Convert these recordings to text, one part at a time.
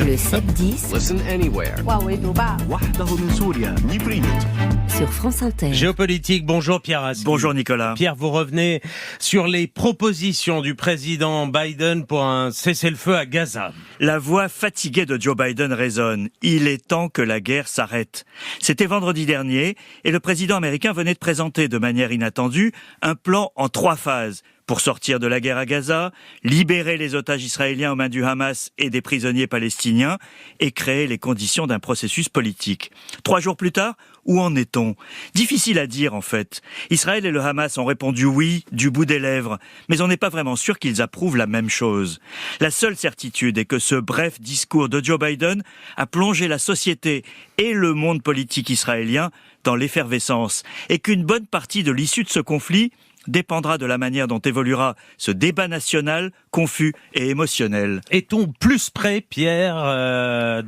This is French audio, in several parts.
Le 7-10 Listen anywhere. sur France Inter. Géopolitique, bonjour Pierre Raskin. Bonjour Nicolas. Pierre, vous revenez sur les propositions du président Biden pour un cessez-le-feu à Gaza. La voix fatiguée de Joe Biden résonne. Il est temps que la guerre s'arrête. C'était vendredi dernier et le président américain venait de présenter de manière inattendue un plan en 3 phases. Pour sortir de la guerre à Gaza, libérer les otages israéliens aux mains du Hamas et des prisonniers palestiniens et créer les conditions d'un processus politique. 3 jours plus tard, où en est-on ? Difficile à dire en fait. Israël et le Hamas ont répondu oui du bout des lèvres, mais on n'est pas vraiment sûr qu'ils approuvent la même chose. La seule certitude est que ce bref discours de Joe Biden a plongé la société et le monde politique israélien dans l'effervescence et qu'une bonne partie de l'issue de ce conflit dépendra de la manière dont évoluera ce débat national confus et émotionnel. Est-on plus près, Pierre,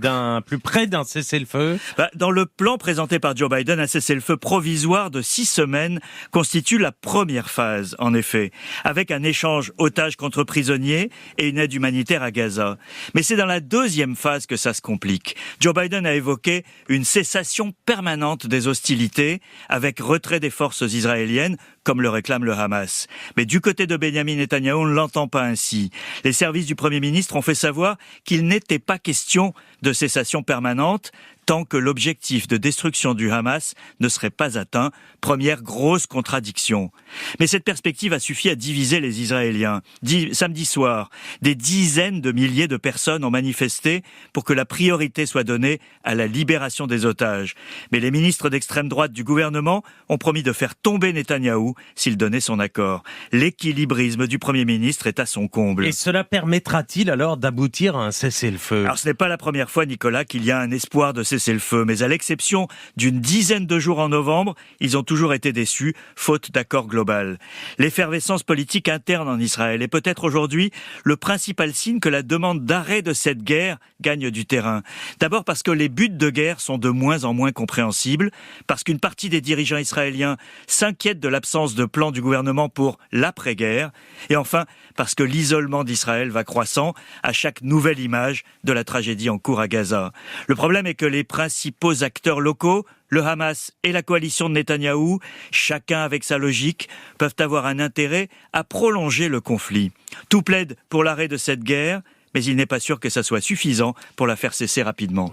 plus près d'un cessez-le-feu ? Dans le plan présenté par Joe Biden, un cessez-le-feu provisoire de 6 semaines constitue la première phase, en effet, avec un échange otages contre prisonniers et une aide humanitaire à Gaza. Mais c'est dans la deuxième phase que ça se complique. Joe Biden a évoqué une cessation permanente des hostilités avec retrait des forces israéliennes, comme le réclame le Hamas. Mais du côté de Benyamin Netanyahou, on ne l'entend pas ainsi. Les services du Premier ministre ont fait savoir qu'il n'était pas question de cessation permanente tant que l'objectif de destruction du Hamas ne serait pas atteint. Première grosse contradiction. Mais cette perspective a suffi à diviser les Israéliens. Samedi soir, des dizaines de milliers de personnes ont manifesté pour que la priorité soit donnée à la libération des otages. Mais les ministres d'extrême droite du gouvernement ont promis de faire tomber Netanyahou s'il donnait son accord. L'équilibrisme du Premier ministre est à son comble. Et cela permettra-t-il alors d'aboutir à un cessez-le-feu ? Alors ce n'est pas la première fois, Nicolas, qu'il y a un espoir de cessez-le-feu, mais à l'exception d'une dizaine de jours en novembre, ils ont toujours été déçus, faute d'accord global. L'effervescence politique interne en Israël est peut-être aujourd'hui le principal signe que la demande d'arrêt de cette guerre gagne du terrain. D'abord parce que les buts de guerre sont de moins en moins compréhensibles, parce qu'une partie des dirigeants israéliens s'inquiètent de l'absence de plan du gouvernement pour l'après-guerre, et enfin parce que l'isolement d'Israël va croissant à chaque nouvelle image de la tragédie en cours à Gaza. Le problème est que les principaux acteurs locaux, le Hamas et la coalition de Netanyahou, chacun avec sa logique, peuvent avoir un intérêt à prolonger le conflit. Tout plaide pour l'arrêt de cette guerre, mais il n'est pas sûr que ça soit suffisant pour la faire cesser rapidement.